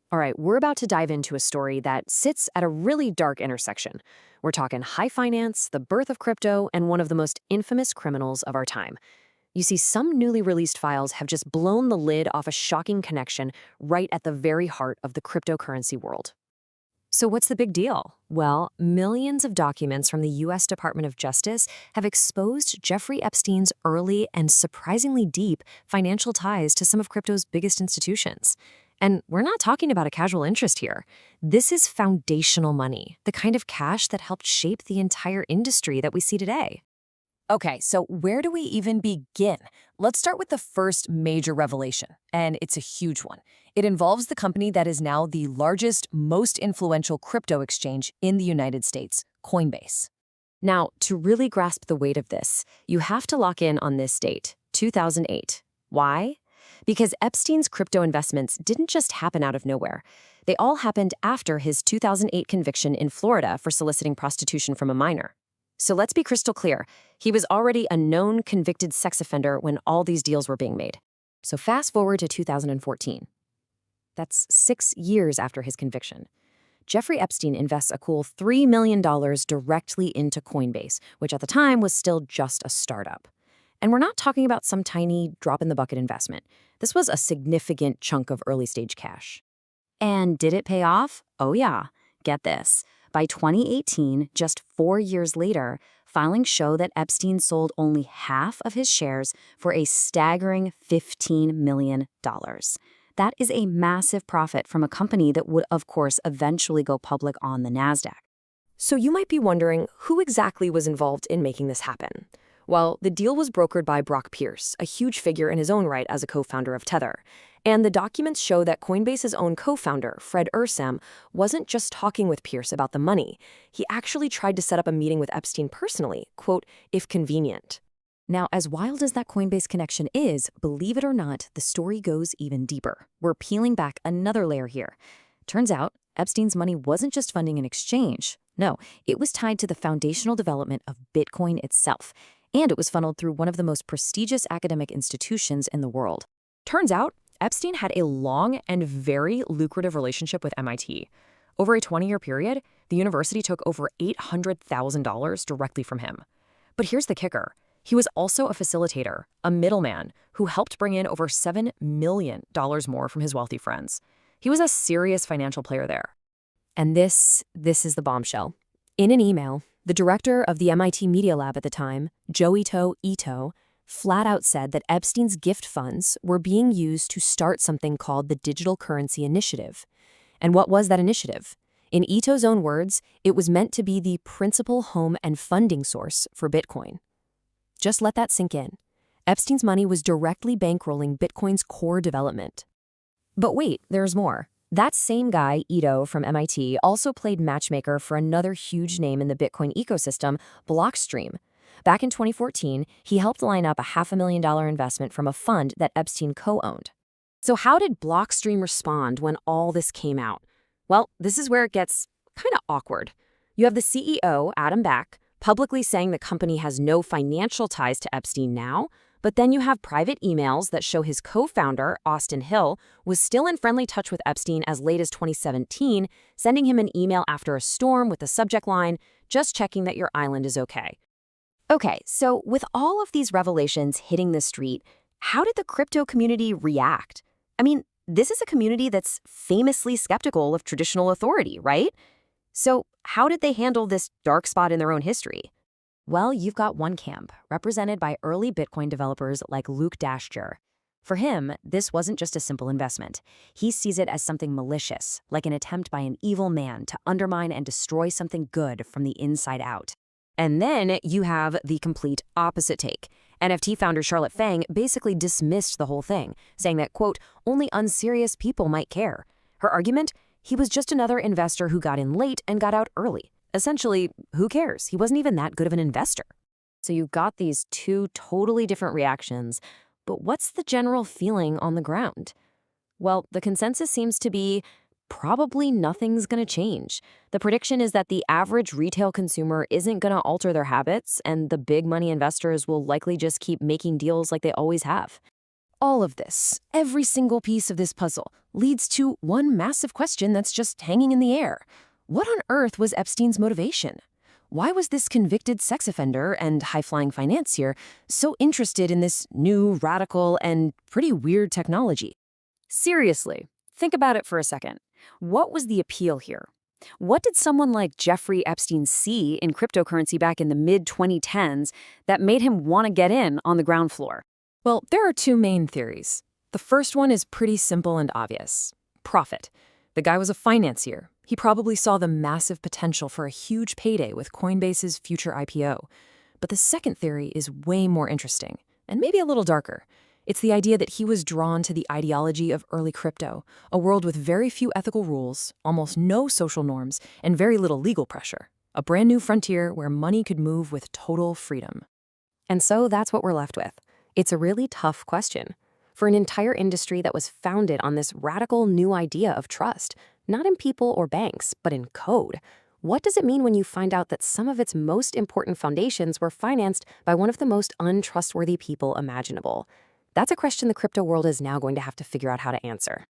All right, we're about to dive into a story that sits at a really dark intersection. We're talking high finance, the birth of crypto, and one of the most infamous criminals of our time. You see, some newly released files have just blown the lid off a shocking connection right at the very heart of the cryptocurrency world. So, what's the big deal? Well, millions of documents from the US Department of Justice have exposed Jeffrey Epstein's early and surprisingly deep financial ties to some of crypto's biggest institutions. And we're not talking about a casual interest here. This is foundational money, the kind of cash that helped shape the entire industry that we see today. Okay, so where do we even begin? Let's start with the first major revelation, and it's a huge one. It involves the company that is now the largest, most influential crypto exchange in the United States, Coinbase. Now, to really grasp the weight of this, you have to lock in on this date, 2008. Why? Because Epstein's crypto investments didn't just happen out of nowhere. They all happened after his 2008 conviction in Florida for soliciting prostitution from a minor. So let's be crystal clear. He was already a known convicted sex offender when all these deals were being made. So fast forward to 2014. That's 6 years after his conviction. Jeffrey Epstein invests a cool $3 million directly into Coinbase, which at the time was still just a startup. And we're not talking about some tiny drop-in-the-bucket investment. This was a significant chunk of early-stage cash. And did it pay off? Oh yeah. Get this. By 2018, just 4 years later, filings show that Epstein sold only half of his shares for a staggering $15 million. That is a massive profit from a company that would, of course, eventually go public on the NASDAQ. So you might be wondering, who exactly was involved in making this happen? Well, the deal was brokered by Brock Pierce, a huge figure in his own right as a co-founder of Tether. And the documents show that Coinbase's own co-founder, Fred Ursam, wasn't just talking with Pierce about the money. He actually tried to set up a meeting with Epstein personally, quote, if convenient. Now, as wild as that Coinbase connection is, believe it or not, the story goes even deeper. We're peeling back another layer here. Turns out, Epstein's money wasn't just funding an exchange. No, it was tied to the foundational development of Bitcoin itself. And it was funneled through one of the most prestigious academic institutions in the world. Turns out, Epstein had a long and very lucrative relationship with MIT. Over a 20-year period, the university took over $800,000 directly from him. But here's the kicker. He was also a facilitator, a middleman, who helped bring in over $7 million more from his wealthy friends. He was a serious financial player there. And this is the bombshell. In an email, the director of the MIT Media Lab at the time, Joichi Ito, flat out said that Epstein's gift funds were being used to start something called the Digital Currency Initiative. And what was that initiative? In Ito's own words, it was meant to be the principal home and funding source for Bitcoin. Just let that sink in. Epstein's money was directly bankrolling Bitcoin's core development. But wait, there's more. That same guy, Ito from MIT, also played matchmaker for another huge name in the Bitcoin ecosystem, Blockstream. Back in 2014, he helped line up a $500,000 investment from a fund that Epstein co-owned. So how did Blockstream respond when all this came out? Well, this is where it gets kind of awkward. You have the CEO, Adam Back, publicly saying the company has no financial ties to Epstein now, but then you have private emails that show his co-founder, Austin Hill, was still in friendly touch with Epstein as late as 2017, sending him an email after a storm with the subject line, "Just checking that your island is okay." Okay, so with all of these revelations hitting the street, how did the crypto community react? I mean, this is a community that's famously skeptical of traditional authority, right? So how did they handle this dark spot in their own history? Well, you've got one camp, represented by early Bitcoin developers like Luke Dashjur. For him, this wasn't just a simple investment. He sees it as something malicious, like an attempt by an evil man to undermine and destroy something good from the inside out. And then you have the complete opposite take. NFT founder Charlotte Fang basically dismissed the whole thing, saying that, quote, only unserious people might care. Her argument? He was just another investor who got in late and got out early. Essentially, who cares? He wasn't even that good of an investor. So you've got these two totally different reactions, but what's the general feeling on the ground? Well, the consensus seems to be probably nothing's going to change. The prediction is that the average retail consumer isn't going to alter their habits, and the big money investors will likely just keep making deals like they always have. All of this, every single piece of this puzzle, leads to one massive question that's just hanging in the air. What on earth was Epstein's motivation? Why was this convicted sex offender and high-flying financier so interested in this new, radical, and pretty weird technology? Seriously, think about it for a second. What was the appeal here? What did someone like Jeffrey Epstein see in cryptocurrency back in the mid-2010s that made him want to get in on the ground floor? Well, there are two main theories. The first one is pretty simple and obvious. Profit. The guy was a financier. He probably saw the massive potential for a huge payday with Coinbase's future IPO. But the second theory is way more interesting, and maybe a little darker. It's the idea that he was drawn to the ideology of early crypto, a world with very few ethical rules, almost no social norms, and very little legal pressure. A brand new frontier where money could move with total freedom. And so that's what we're left with. It's a really tough question. For an entire industry that was founded on this radical new idea of trust, not in people or banks, but in code, what does it mean when you find out that some of its most important foundations were financed by one of the most untrustworthy people imaginable? That's a question the crypto world is now going to have to figure out how to answer.